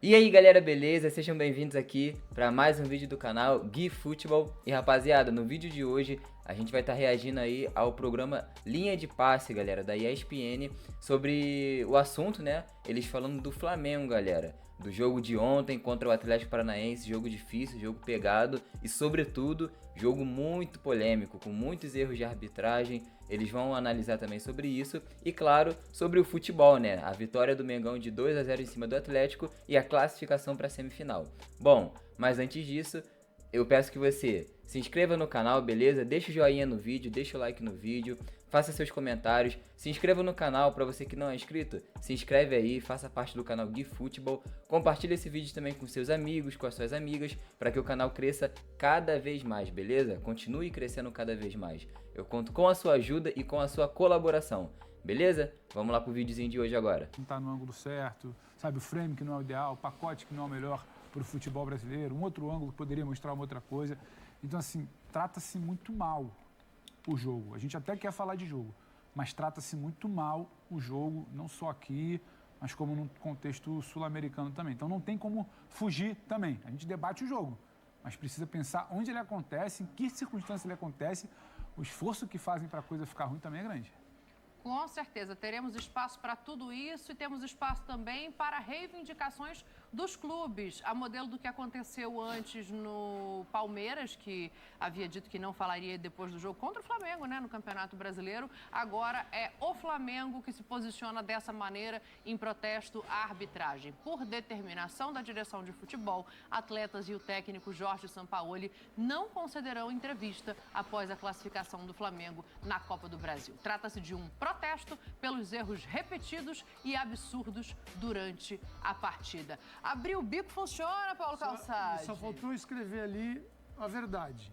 E aí galera, beleza? Sejam bem-vindos aqui para mais um vídeo do canal Gui Futebol. E rapaziada, no vídeo de hoje a gente vai estar reagindo aí ao programa Linha de Passe, galera, da ESPN, sobre o assunto, né? Eles falando do Flamengo, galera, do jogo de ontem contra o Atlético Paranaense, jogo difícil, jogo pegado e sobretudo, jogo muito polêmico, com muitos erros de arbitragem. Eles vão analisar também sobre isso e, claro, sobre o futebol, né? A vitória do Mengão de 2-0 em cima do Atlético e a classificação para a semifinal. Bom, mas antes disso, eu peço que você se inscreva no canal, beleza? Deixa o joinha no vídeo, deixa o like no vídeo, faça seus comentários, se inscreva no canal. Para você que não é inscrito, se inscreve aí, faça parte do canal Gui Futebol, compartilhe esse vídeo também com seus amigos, com as suas amigas, para que o canal cresça cada vez mais, beleza? Continue crescendo cada vez mais. Eu conto com a sua ajuda e com a sua colaboração, beleza? Vamos lá pro videozinho de hoje agora. Não está no ângulo certo, sabe, o frame que não é o ideal, o pacote que não é o melhor para o futebol brasileiro, um outro ângulo que poderia mostrar uma outra coisa. Então, assim, trata-se muito mal o jogo. A gente até quer falar de jogo, mas trata-se muito mal o jogo, não só aqui, mas como no contexto sul-americano também. Então, não tem como fugir também. A gente debate o jogo, mas precisa pensar onde ele acontece, em que circunstância ele acontece. O esforço que fazem para a coisa ficar ruim também é grande. Com certeza, teremos espaço para tudo isso e temos espaço também para reivindicações dos clubes, a modelo do que aconteceu antes no Palmeiras, que havia dito que não falaria depois do jogo contra o Flamengo, né, no Campeonato Brasileiro. Agora é o Flamengo que se posiciona dessa maneira em protesto à arbitragem. Por determinação da direção de futebol, atletas e o técnico Jorge Sampaoli não concederão entrevista após a classificação do Flamengo na Copa do Brasil. Trata-se de um protesto pelos erros repetidos e absurdos durante a partida. Abrir o bico funciona, Paulo Calçade? Só faltou escrever ali a verdade.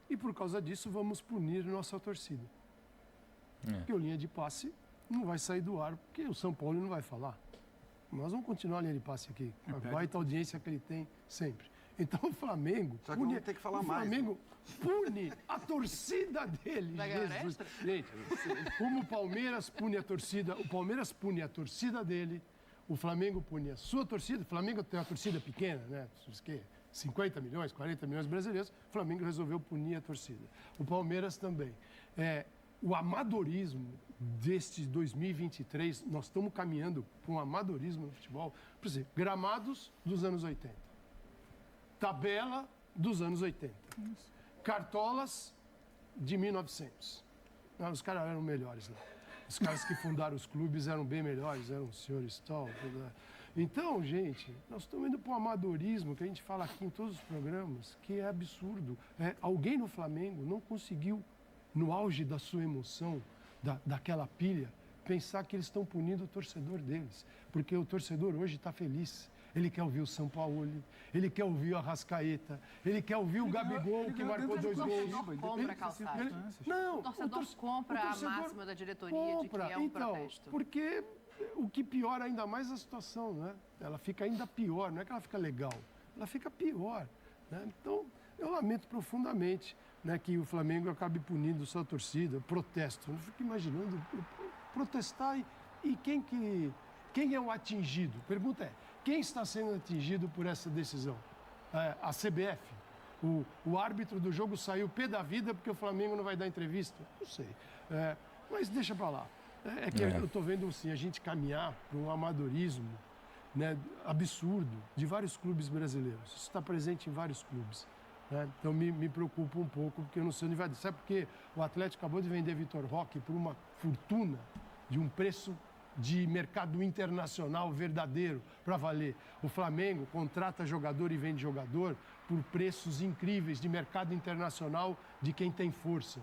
E por causa disso vamos punir nossa torcida. Porque o linha de passe não vai sair do ar, porque o São Paulo não vai falar. Nós vamos continuar a linha de passe aqui, com a baita audiência que ele tem sempre. Então o Flamengo... Só que vamos ter que falar mais. O Flamengo pune a torcida dele. Jesus. Gente, como o Palmeiras pune a torcida, o Palmeiras pune a torcida dele, o Flamengo pune a sua torcida. O Flamengo tem uma torcida pequena, né? 50 milhões, 40 milhões de brasileiros. O Flamengo resolveu punir a torcida. O Palmeiras também. O amadorismo deste 2023, nós estamos caminhando para um amadorismo no futebol. Por exemplo, gramados dos anos 80. Tabela dos anos 80. Cartolas de 1900. Os caras eram melhores lá. Os caras que fundaram os clubes eram bem melhores, eram os senhores tal. Então, gente, nós estamos indo para um amadorismo que a gente fala aqui em todos os programas, que é absurdo. Alguém no Flamengo não conseguiu, no auge da sua emoção, daquela pilha, pensar que eles estão punindo o torcedor deles. Porque o torcedor hoje está feliz. Ele quer ouvir o Sampaoli, ele quer ouvir o Arrascaeta, ele quer ouvir o Gabigol, que marcou 2 gols. Compra, Calçade. Não, o torcedor compra a máxima da diretoria de que é um protesto. Porque o que piora ainda mais a situação, né? Ela fica ainda pior, não é que ela fica legal, ela fica pior. Né? Então, eu lamento profundamente, né, que o Flamengo acabe punindo sua torcida, protesto. Eu fico imaginando protestar e quem é o atingido? Pergunta é, quem está sendo atingido por essa decisão? A CBF? O árbitro do jogo saiu pé da vida porque o Flamengo não vai dar entrevista? Não sei. Mas deixa pra lá. Eu estou vendo assim, a gente caminhar para um amadorismo, né, absurdo de vários clubes brasileiros. Isso está presente em vários clubes. Né? Então me preocupa um pouco, porque eu não sei onde vai. Sabe por quê? O Atlético acabou de vender Vitor Roque por uma fortuna de um preço de mercado internacional verdadeiro para valer. O Flamengo contrata jogador e vende jogador por preços incríveis de mercado internacional de quem tem força.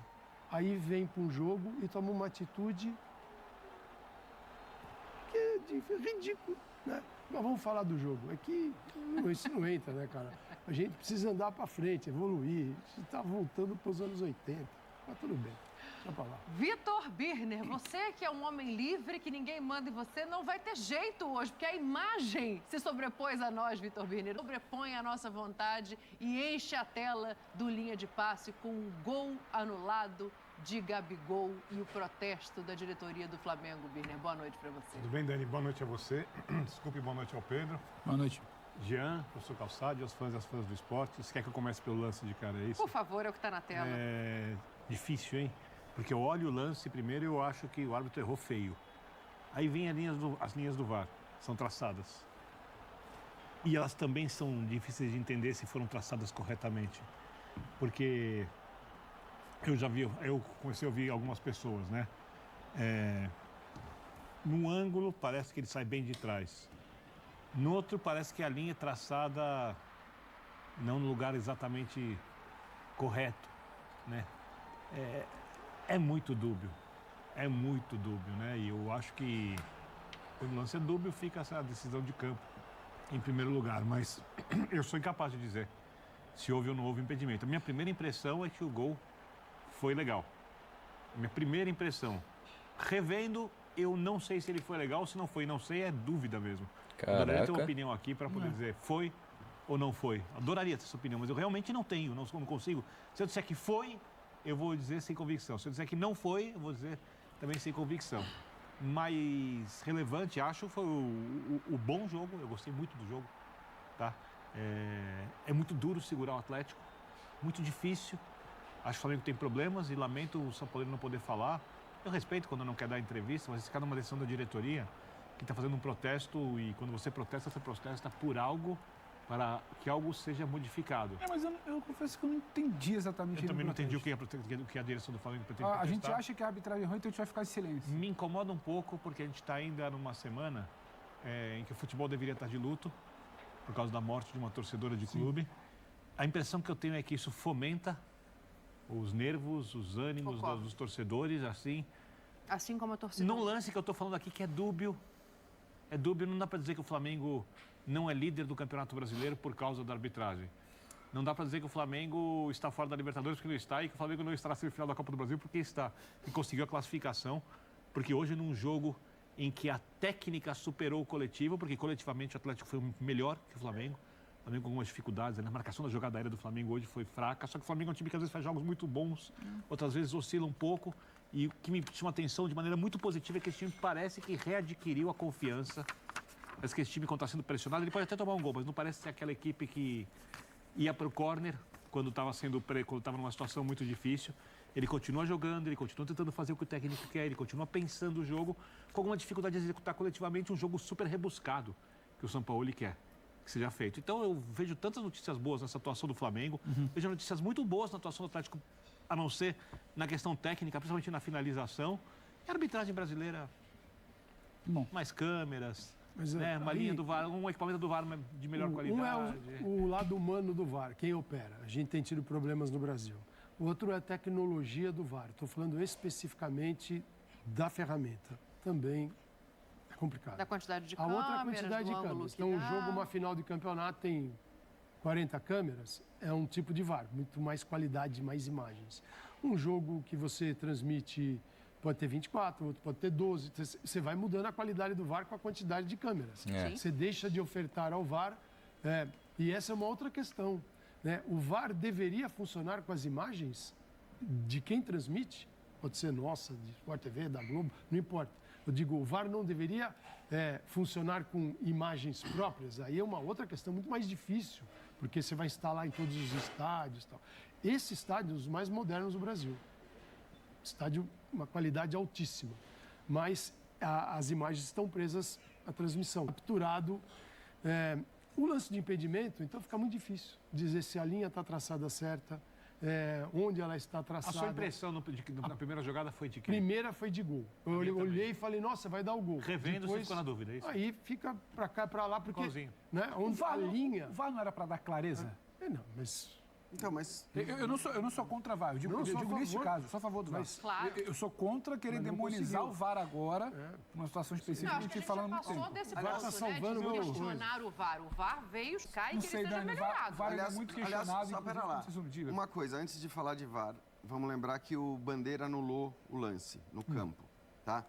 Aí vem para um jogo e toma uma atitude que é ridícula, né? Mas vamos falar do jogo. É que isso não entra, né, cara? A gente precisa andar para frente, evoluir. A gente está voltando para os anos 80. Mas tudo bem. Vitor Birner, você que é um homem livre, que ninguém manda em você, não vai ter jeito hoje, porque a imagem se sobrepôs a nós, Vitor Birner, sobrepõe a nossa vontade e enche a tela do linha de passe com um gol anulado de Gabigol e o protesto da diretoria do Flamengo. Birner, boa noite para você. Tudo bem, Dani? Boa noite a você. Desculpe, boa noite ao Pedro. Boa noite. Jean, professor Calçade, aos fãs e às fãs do esporte. Você quer que eu comece pelo lance de cara, é isso? Por favor, é o que está na tela. É difícil, hein? Porque eu olho o lance primeiro e eu acho que o árbitro errou feio. Aí vem as linhas do VAR, são traçadas. E elas também são difíceis de entender se foram traçadas corretamente. Porque eu comecei a ouvir algumas pessoas, né? Num ângulo parece que ele sai bem de trás. No outro parece que a linha é traçada não no lugar exatamente correto, né? É muito dúbio, né? E eu acho que quando o lance é dúbio fica essa decisão de campo em primeiro lugar, mas eu sou incapaz de dizer se houve ou não houve impedimento. A minha primeira impressão é que o gol foi legal. Minha primeira impressão. Revendo, eu não sei se ele foi legal, se não foi, não sei, é dúvida mesmo. Adoraria ter uma opinião aqui para poder dizer foi ou não foi. Adoraria ter essa opinião, mas eu realmente não tenho, não consigo. Se eu disser que foi, eu vou dizer sem convicção. Se eu disser que não foi, eu vou dizer também sem convicção. Mais relevante, acho, foi o bom jogo. Eu gostei muito do jogo, tá? É muito duro segurar o Atlético, muito difícil. Acho que o Flamengo tem problemas e lamento o São Paulo não poder falar. Eu respeito quando não quer dar entrevista, mas esse cara é uma decisão da diretoria que está fazendo um protesto e quando você protesta por algo para que algo seja modificado. Mas eu confesso que eu não entendi exatamente. Eu também não entendi o que a direção do Flamengo pretende protestar. A gente acha que a arbitragem é ruim, então a gente vai ficar em silêncio. Me incomoda um pouco porque a gente está ainda numa semana em que o futebol deveria estar de luto por causa da morte de uma torcedora de clube. A impressão que eu tenho é que isso fomenta os nervos, os ânimos dos torcedores, assim. Assim como a torcida. Num lance que eu estou falando aqui que é dúbio, não dá para dizer que o Flamengo não é líder do Campeonato Brasileiro por causa da arbitragem. Não dá para dizer que o Flamengo está fora da Libertadores porque não está e que o Flamengo não estará na semifinal da Copa do Brasil porque está. E conseguiu a classificação, porque hoje num jogo em que a técnica superou o coletivo, porque coletivamente o Atlético foi melhor que o Flamengo com algumas dificuldades, a marcação da jogada aérea do Flamengo hoje foi fraca, só que o Flamengo é um time que às vezes faz jogos muito bons, outras vezes oscila um pouco, e o que me chama atenção de maneira muito positiva é que esse time parece que readquiriu a confiança. Parece que esse time, quando está sendo pressionado, ele pode até tomar um gol, mas não parece ser aquela equipe que ia para o córner quando estava numa situação muito difícil. Ele continua jogando, ele continua tentando fazer o que o técnico quer, ele continua pensando o jogo, com alguma dificuldade de executar coletivamente um jogo super rebuscado que o São Paulo quer que seja feito. Então eu vejo tantas notícias boas nessa atuação do Flamengo, vejo notícias muito boas na atuação do Atlético, a não ser na questão técnica, principalmente na finalização. E a arbitragem brasileira, mais câmeras, uma linha do VAR, um equipamento do VAR de melhor qualidade. Um é o lado humano do VAR, quem opera. A gente tem tido problemas no Brasil. O outro é a tecnologia do VAR. Estou falando especificamente da ferramenta. Também é complicado. Da quantidade de câmeras, câmeras, a outra quantidade de câmeras. Então, um jogo, uma final de campeonato tem 40 câmeras, é um tipo de VAR, muito mais qualidade, mais imagens. Um jogo que você transmite pode ter 24, outro pode ter 12. Você vai mudando a qualidade do VAR com a quantidade de câmeras. Você deixa de ofertar ao VAR. E essa é uma outra questão, né? O VAR deveria funcionar com as imagens de quem transmite. Pode ser nossa, de Sport TV, da Globo, não importa. Eu digo, o VAR não deveria funcionar com imagens próprias. Aí é uma outra questão muito mais difícil, porque você vai instalar em todos os estádios e tal. Esse estádio é um dos mais modernos do Brasil. Estádio, uma qualidade altíssima. Mas as imagens estão presas à transmissão. Capturado. O lance de impedimento, então fica muito difícil dizer se a linha está traçada certa, onde ela está traçada. A sua impressão na primeira jogada foi de quê? Primeira foi de gol. Eu olhei e falei, nossa, vai dar o gol. Revendo, você ficou na dúvida, é isso? Aí fica para cá, para lá, porque... Né, onde a linha... O VAR não era para dar clareza? Não, mas... Então, mas... Eu não sou contra VAR, eu digo neste caso, sou a favor do VAR. Claro. Eu sou contra querer demonizar o VAR agora, numa situação específica, a gente falando muito tempo. Desse ponto, tá salvando de questionar o VAR. O VAR veio, cai e que ele seja melhorado. O VAR é muito questionável. Só pera lá. Uma coisa, antes de falar de VAR, vamos lembrar que o Bandeira anulou o lance no campo, tá?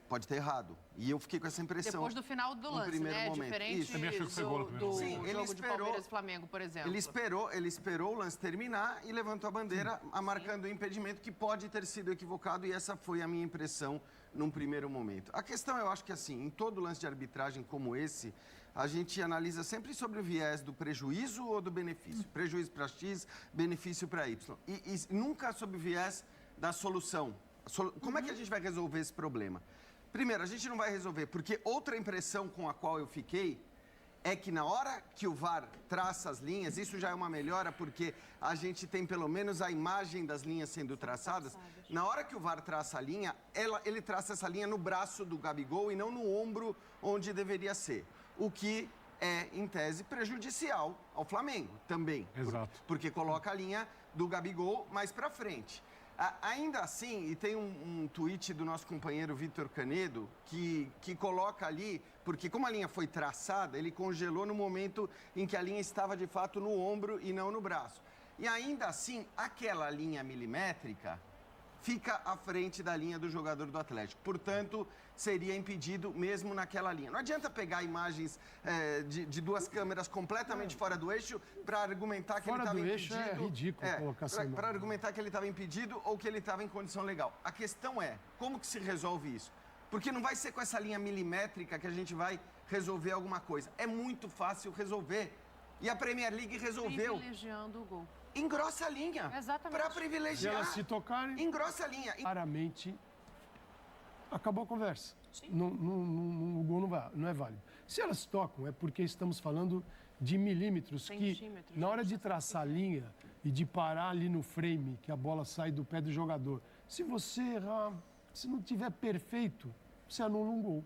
Pode ter errado. E eu fiquei com essa impressão. Depois do final do lance, né? Momento. Diferente do jogo de Palmeiras e Flamengo, por exemplo. Ele esperou o lance terminar e levantou a bandeira, marcando o impedimento que pode ter sido equivocado, e essa foi a minha impressão num primeiro momento. A questão, eu acho que assim, em todo lance de arbitragem como esse, a gente analisa sempre sobre o viés do prejuízo ou do benefício. Prejuízo para X, benefício para Y. E nunca sobre o viés da solução. Como é que a gente vai resolver esse problema? Primeiro, a gente não vai resolver, porque outra impressão com a qual eu fiquei é que na hora que o VAR traça as linhas, isso já é uma melhora, porque a gente tem pelo menos a imagem das linhas sendo traçadas. Na hora que o VAR traça a linha, ele traça essa linha no braço do Gabigol e não no ombro onde deveria ser. O que é, em tese, prejudicial ao Flamengo também. Exato. Porque coloca a linha do Gabigol mais para frente. Ainda assim, e tem um tweet do nosso companheiro Vitor Canedo, que coloca ali, porque como a linha foi traçada, ele congelou no momento em que a linha estava de fato no ombro e não no braço. E ainda assim, aquela linha milimétrica fica à frente da linha do jogador do Atlético. Portanto, seria impedido mesmo naquela linha. Não adianta pegar imagens de duas câmeras completamente fora do eixo para argumentar que ele estava impedido. Fora do eixo é ridículo colocar essa para argumentar que ele estava impedido ou que ele estava em condição legal. A questão é, como que se resolve isso? Porque não vai ser com essa linha milimétrica que a gente vai resolver alguma coisa. É muito fácil resolver. E a Premier League resolveu. Privilegiando o gol. Engrossa a linha. Exatamente. Para Se privilegiar. elas se tocarem, Engrossa a linha. claramente, acabou a conversa. O gol não é válido. Se elas se tocam, é porque estamos falando de milímetros que, Centímetros. na hora de traçar a linha e de parar ali no frame, que a bola sai do pé do jogador, se você errar, se não tiver perfeito, você anula um gol.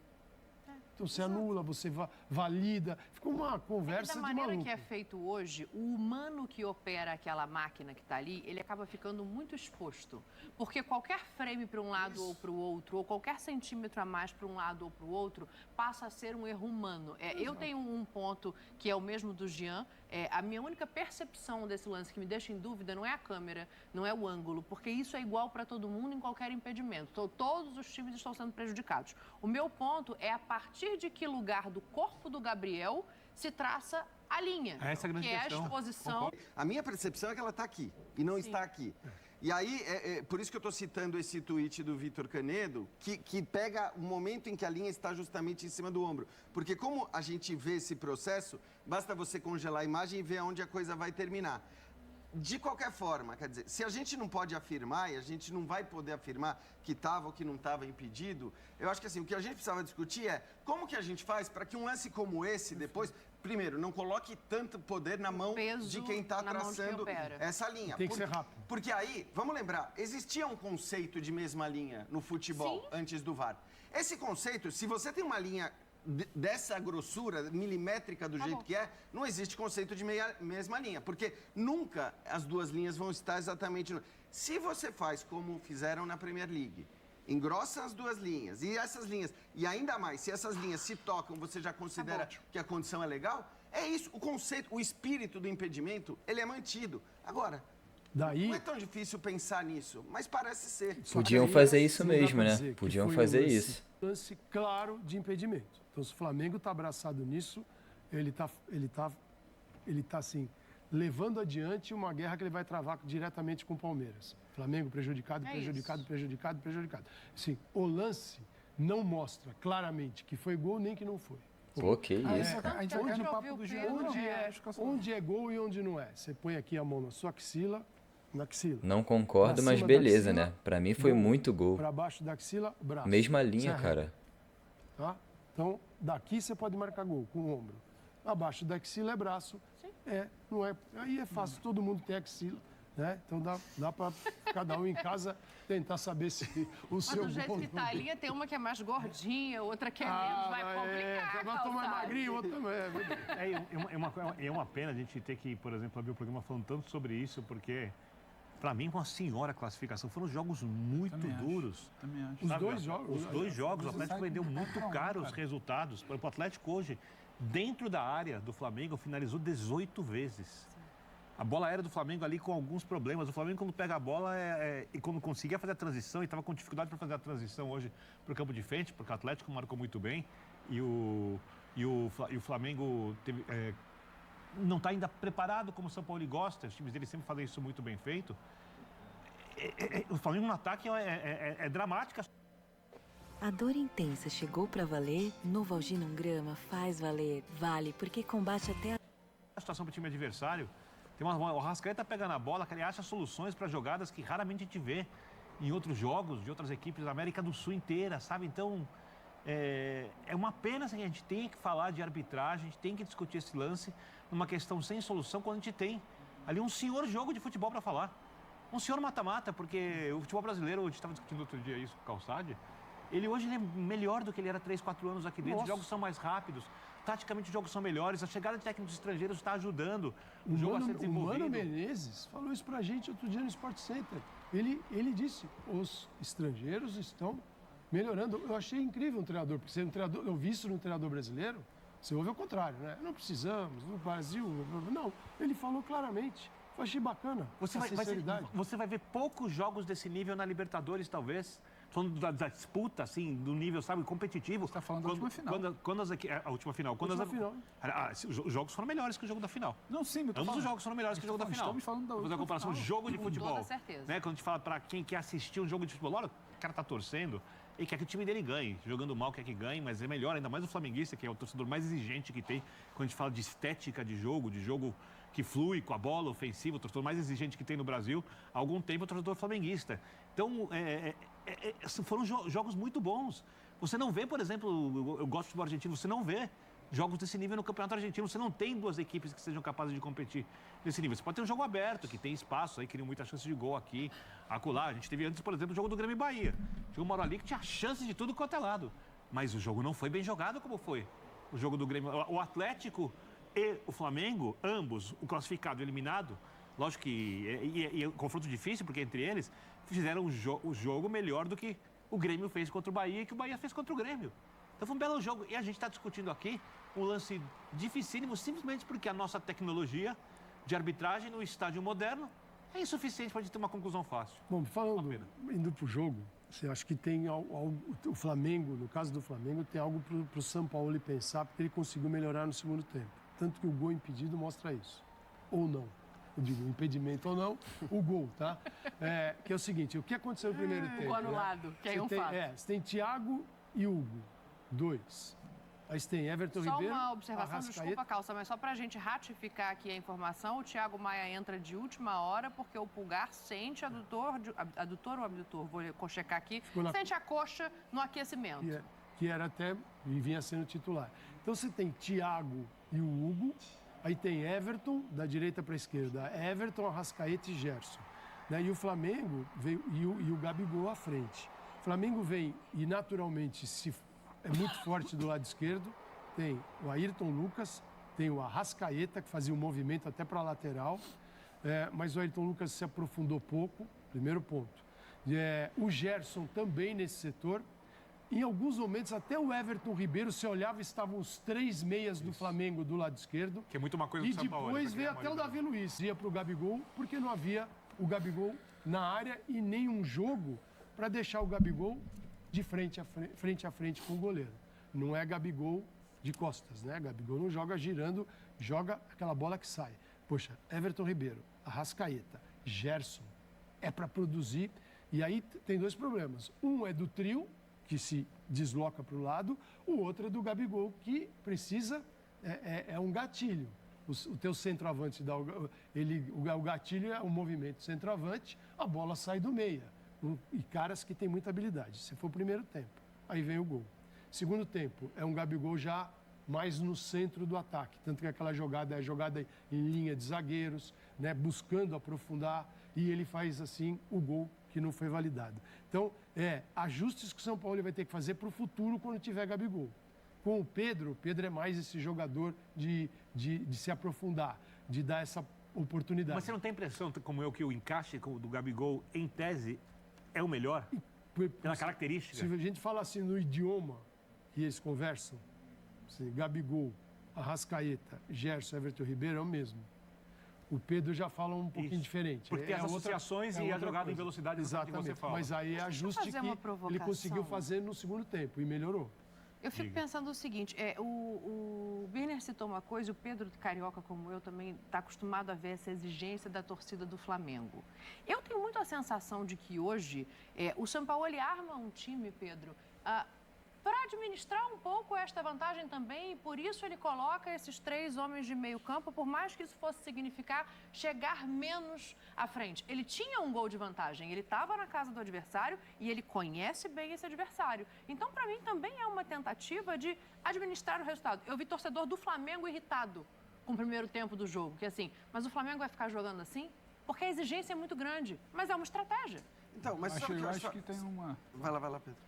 Então você anula, você valida. Fica uma conversa Da de maneira maluco. que é feito hoje, o humano que opera aquela máquina que está ali, ele acaba ficando muito exposto. Porque qualquer frame para um lado ou para o outro, ou qualquer centímetro a mais para um lado ou para o outro, passa a ser um erro humano. Eu tenho um ponto que é o mesmo do Jean. A minha única percepção desse lance que me deixa em dúvida não é a câmera, não é o ângulo, porque isso é igual para todo mundo em qualquer impedimento. Todos os times estão sendo prejudicados. O meu ponto é a partir de que lugar do corpo do Gabriel se traça a linha, Essa é a grande que é a questão. exposição. A minha percepção é que ela está aqui e não está aqui. E aí, por isso que eu estou citando esse tweet do Vitor Canedo, que pega o momento em que a linha está justamente em cima do ombro. Porque como a gente vê esse processo, basta você congelar a imagem e ver aonde a coisa vai terminar. De qualquer forma, quer dizer, se a gente não pode afirmar e a gente não vai poder afirmar que estava ou que não estava impedido, eu acho que assim, o que a gente precisava discutir é como que a gente faz para que um lance como esse depois, primeiro, não coloque tanto poder na mão de quem está traçando essa linha. Tem que ser rápido. Porque aí, vamos lembrar, existia um conceito de mesma linha no futebol antes do VAR. Esse conceito, se você tem uma linha dessa grossura, milimétrica do jeito que é, não existe conceito de mesma linha, porque nunca as duas linhas vão estar exatamente... Se você faz como fizeram na Premier League, engrossa as duas linhas, e essas linhas, e ainda mais, se essas linhas se tocam, você já considera que a condição é legal? É isso, o conceito, o espírito do impedimento, ele é mantido. Agora, Daí, não é tão difícil pensar nisso, mas parece ser. Podiam fazer isso mesmo, né? Podiam fazer isso. Lance claro de impedimento. Então, se o Flamengo está abraçado nisso, ele tá assim, levando adiante uma guerra que ele vai travar diretamente com o Palmeiras. Flamengo prejudicado. Assim, o lance não mostra claramente que foi gol nem que não foi. Pô, que isso. A gente vai cair no papo do Jean. Onde é gol e onde não é? Você põe aqui a mão na sua axila, na axila. Não concordo, Pra mas cima beleza, da axila, né? Pra mim foi muito gol. Para baixo da axila, braço. Mesma linha, Certo. cara. Tá? Então, daqui você pode marcar gol com o ombro. Abaixo da axila é braço. Não é. Aí é fácil, todo mundo tem axila. Né? Então dá para cada um em casa tentar saber se o seu Mas do jeito gol que tá a linha, tem uma que é mais gordinha, outra que é menos, vai complicar. Vai tomar magrinho, outro também. É uma pena a gente ter que, por exemplo, abrir o programa falando tanto sobre isso, porque, para mim, uma senhora classificação. Foram jogos muito duros. Também acho. Os dois jogos. Os dois jogos, o Atlético sai vendeu com muito 4-1, caro os cara. resultados. O Atlético hoje, dentro da área do Flamengo, finalizou 18 vezes. A bola aérea do Flamengo ali com alguns problemas. O Flamengo, quando pega a bola e quando conseguia fazer a transição, e estava com dificuldade para fazer a transição hoje para o campo de frente, porque o Atlético marcou muito bem e o Flamengo não está ainda preparado como o São Paulo gosta. Os times dele sempre fazem isso muito bem feito. O Flamengo no ataque é dramático. A dor intensa chegou pra valer? Novalgina 1 grama faz valer. Vale, porque combate até A situação para o time adversário, o Arrascaeta pega na bola, ele acha soluções para jogadas que raramente a gente vê em outros jogos, de outras equipes da América do Sul inteira, sabe? Então, é uma pena que a gente tem que falar de arbitragem, a gente tem que discutir esse lance numa questão sem solução, quando a gente tem ali um senhor jogo de futebol para falar. Um senhor mata-mata, porque o futebol brasileiro, a gente estava discutindo outro dia isso com o Calçade, hoje ele é melhor do que ele era 3, 4 anos aqui dentro. Os jogos são mais rápidos, taticamente os jogos são melhores, a chegada de técnicos estrangeiros está ajudando o jogo a ser desenvolvido. O Mano Menezes falou isso pra gente outro dia no Sport Center. Ele disse, os estrangeiros estão melhorando. Eu achei incrível um treinador, porque ser um treinador, eu vi isso no treinador brasileiro, você ouve ao contrário, né? Não precisamos, no Brasil, não. Ele falou claramente. Eu achei bacana. Você vai ver poucos jogos desse nível na Libertadores, talvez. Falando da disputa, assim, do nível, sabe, competitivo. Você está falando da última final. A última final. Os jogos foram melhores que o jogo da final. Não, sim, eu tô Ambos os jogos foram melhores que o jogo da final. Estamos falando da última comparação, final. jogo de futebol. Com toda certeza. Né? Quando a gente fala para quem quer assistir um jogo de futebol, olha, o cara tá torcendo e quer que o time dele ganhe. Jogando mal quer que ganhe, mas é melhor, ainda mais o flamenguista, que é o torcedor mais exigente que tem. Quando a gente fala de estética de jogo que flui com a bola ofensiva, o torcedor mais exigente que tem no Brasil, há algum tempo é o torcedor flamenguista. Então, foram jogos muito bons. Você não vê, por exemplo, eu gosto do futebol argentino, você não vê jogos desse nível no Campeonato Argentino. Você não tem duas equipes que sejam capazes de competir nesse nível. Você pode ter um jogo aberto, que tem espaço, aí criam muita chance de gol aqui, acolá. A gente teve antes, por exemplo, o jogo do Grêmio e Bahia. Tinha uma hora ali que tinha chance de tudo quanto é lado. Mas o jogo não foi bem jogado como foi o jogo do Grêmio. O Atlético e o Flamengo, ambos, o classificado e o eliminado, lógico que é um confronto difícil, porque entre eles fizeram o jogo melhor do que o Grêmio fez contra o Bahia e que o Bahia fez contra o Grêmio. Então foi um belo jogo. E a gente está discutindo aqui um lance dificílimo, simplesmente porque a nossa tecnologia de arbitragem no estádio moderno é insuficiente para a gente ter uma conclusão fácil. Bom, indo para o jogo, você acha que tem algo, o Flamengo, no caso do Flamengo, tem algo para o São Paulo pensar, porque ele conseguiu melhorar no segundo tempo. Tanto que o gol impedido mostra isso. Ou não. Eu digo, impedimento ou não, o gol, tá? Que é o seguinte, o que aconteceu no primeiro tempo? O anulado, que é um fato. Você tem Thiago e Hugo, 2. Aí você tem Everton Ribeiro, Só uma observação, Arrascaeta. desculpa, Calça, mas só pra gente ratificar aqui a informação, o Thiago Maia entra de última hora porque o Pulgar sente adutor ou abdutor, vou checar aqui, sente a coxa no aquecimento. Que era até, e vinha sendo titular. Então você tem Thiago e o Hugo, aí tem Everton, da direita para a esquerda, Everton, Arrascaeta e Gerson. Né? E o Flamengo veio, e o Gabigol à frente. O Flamengo vem e naturalmente é muito forte do lado esquerdo, tem o Ayrton Lucas, tem o Arrascaeta, que fazia um movimento até para a lateral, mas o Ayrton Lucas se aprofundou pouco, primeiro ponto. O Gerson também nesse setor. Em alguns momentos, até o Everton Ribeiro, se olhava, estavam os 3 meias do Flamengo do lado esquerdo. Que é muito uma coisa do São Paulo. E depois veio até o Davi Luiz. Ia para o Gabigol, porque não havia o Gabigol na área e nenhum jogo para deixar o Gabigol de frente a frente com o goleiro. Não é Gabigol de costas, né? Gabigol não joga girando, joga aquela bola que sai. Poxa, Everton Ribeiro, Arrascaeta, Gerson, é para produzir. E aí tem 2 problemas. Um é do trio, que se desloca para o lado, o outro é do Gabigol, que precisa, é um gatilho. O teu centroavante, o gatilho é o movimento centroavante, a bola sai do meia. E caras que têm muita habilidade. Se for o primeiro tempo, aí vem o gol. Segundo tempo, é um Gabigol já mais no centro do ataque. Tanto que aquela jogada é a jogada em linha de zagueiros, né, buscando aprofundar, e ele faz assim o gol que não foi validado. Então, ajustes que o São Paulo vai ter que fazer para o futuro quando tiver Gabigol. Com o Pedro é mais esse jogador de se aprofundar, de dar essa oportunidade. Mas você não tem impressão, como eu, que o encaixe do Gabigol, em tese, é o melhor? Pela característica? Se a gente fala assim no idioma que eles conversam, assim, Gabigol, Arrascaeta, Gerson, Everton Ribeiro, é o mesmo. O Pedro já fala um pouquinho diferente. Porque tem as associações e a jogada em velocidade. Exatamente. Que você fala. Mas aí é ajuste que ele conseguiu fazer no segundo tempo e melhorou. Eu fico pensando o seguinte, o Birner citou uma coisa, o Pedro Carioca, como eu, também está acostumado a ver essa exigência da torcida do Flamengo. Eu tenho muito a sensação de que hoje o São Paulo arma um time, Pedro, para administrar um pouco esta vantagem também, e por isso ele coloca esses 3 homens de meio campo, por mais que isso fosse significar chegar menos à frente. Ele tinha um gol de vantagem, ele estava na casa do adversário e ele conhece bem esse adversário. Então, para mim, também é uma tentativa de administrar o resultado. Eu vi torcedor do Flamengo irritado com o primeiro tempo do jogo, que assim, mas o Flamengo vai ficar jogando assim? Porque a exigência é muito grande, mas é uma estratégia. Então, mas Eu acho que tem uma... Vai lá, Pedro.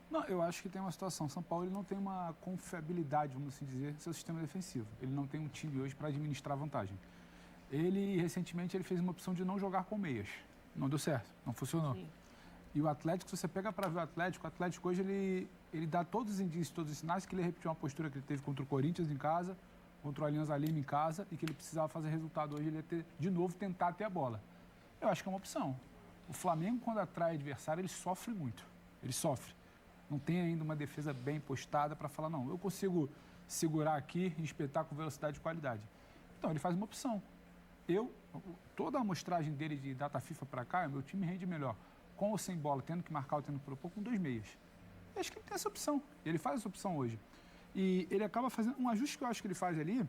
Não, eu acho que tem uma situação. São Paulo ele não tem uma confiabilidade, vamos assim dizer, no seu sistema defensivo. Ele não tem um time hoje para administrar a vantagem. Recentemente, ele fez uma opção de não jogar com meias. Não deu certo, não funcionou. Sim. E o Atlético, se você pega para ver o Atlético hoje, ele dá todos os indícios, todos os sinais que ele repetiu uma postura que ele teve contra o Corinthians em casa, contra o Alianza Lima em casa, e que ele precisava fazer resultado hoje, ele ia ter, de novo, tentar ter a bola. Eu acho que é uma opção. O Flamengo, quando atrai adversário, ele sofre muito. Ele sofre. Não tem ainda uma defesa bem postada para falar, não, eu consigo segurar aqui e espetar com velocidade e qualidade. Então, ele faz uma opção. Toda a amostragem dele de data FIFA para cá, meu time rende melhor. Com ou sem bola, tendo que marcar ou tendo que propor, com 2 meias. Eu acho que ele tem essa opção. Ele faz essa opção hoje. E ele acaba fazendo um ajuste que eu acho que ele faz ali.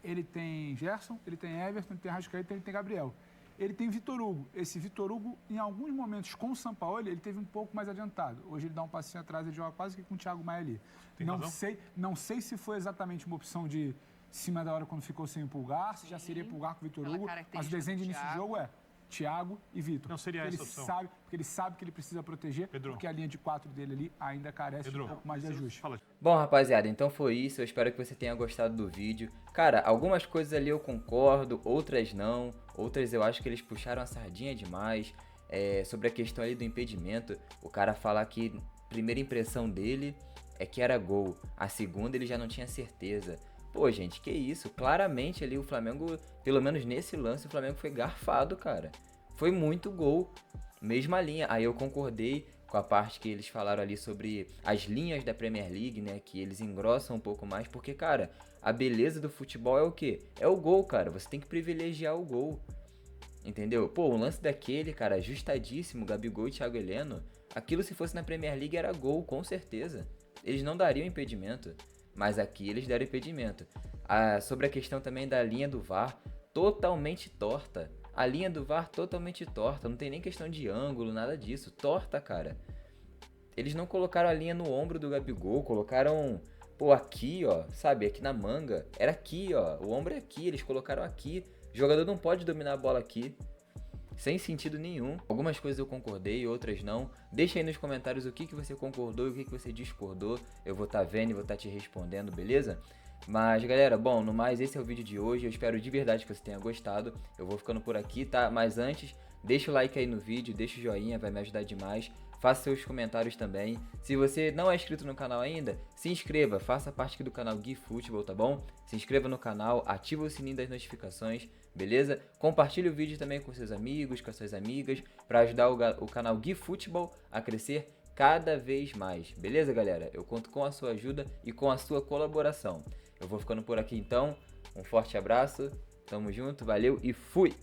Ele tem Gerson, ele tem Everton, ele tem Arrascaeta, ele tem Gabriel. Ele tem Vitor Hugo. Esse Vitor Hugo, em alguns momentos com o Sampaoli, ele teve um pouco mais adiantado. Hoje ele dá um passinho atrás, ele joga quase que com o Thiago Maia ali. Não sei se foi exatamente uma opção de cima da hora quando ficou sem o Pulgar, se já seria Pulgar com o Vitor Hugo, mas o desenho de início de jogo é Thiago e Vitor. Não seria essa opção. Porque ele sabe que ele precisa proteger, Pedro, porque a linha de 4 dele ali ainda carece de um pouco mais de ajuste. Bom, rapaziada, então foi isso. Eu espero que você tenha gostado do vídeo. Cara, algumas coisas ali eu concordo, outras não. Outras eu acho que eles puxaram a sardinha demais. Sobre a questão ali do impedimento, o cara fala que a primeira impressão dele é que era gol. A segunda ele já não tinha certeza. Pô, gente, que isso? Claramente ali o Flamengo, pelo menos nesse lance, o Flamengo foi garfado, cara. Foi muito gol. Mesma linha. Aí eu concordei com a parte que eles falaram ali sobre as linhas da Premier League, né? Que eles engrossam um pouco mais. Porque, cara, a beleza do futebol é o quê? É o gol, cara. Você tem que privilegiar o gol. Entendeu? Pô, o lance daquele, cara, ajustadíssimo, Gabigol e Thiago Heleno. Aquilo, se fosse na Premier League, era gol, com certeza. Eles não dariam impedimento. Mas aqui eles deram impedimento. Sobre a questão também da linha do VAR, totalmente torta. A linha do VAR totalmente torta. Não tem nem questão de ângulo, nada disso. Torta, cara. Eles não colocaram a linha no ombro do Gabigol. Colocaram, pô, aqui, ó. Sabe, aqui na manga. Era aqui, ó. O ombro é aqui. Eles colocaram aqui. O jogador não pode dominar a bola aqui. Sem sentido nenhum. Algumas coisas eu concordei, outras não. Deixa aí nos comentários o que você concordou e o que você discordou. Eu vou estar vendo e vou estar te respondendo, beleza? Mas, galera, bom, no mais, esse é o vídeo de hoje. Eu espero de verdade que você tenha gostado. Eu vou ficando por aqui, tá? Mas antes, deixa o like aí no vídeo, deixa o joinha, vai me ajudar demais. Faça seus comentários também. Se você não é inscrito no canal ainda, se inscreva, faça parte aqui do canal Gui Futebol, tá bom? Se inscreva no canal, ativa o sininho das notificações, beleza? Compartilhe o vídeo também com seus amigos, com as suas amigas, para ajudar o canal Gui Futebol a crescer cada vez mais, beleza, galera? Eu conto com a sua ajuda e com a sua colaboração. Eu vou ficando por aqui então, um forte abraço, tamo junto, valeu e fui!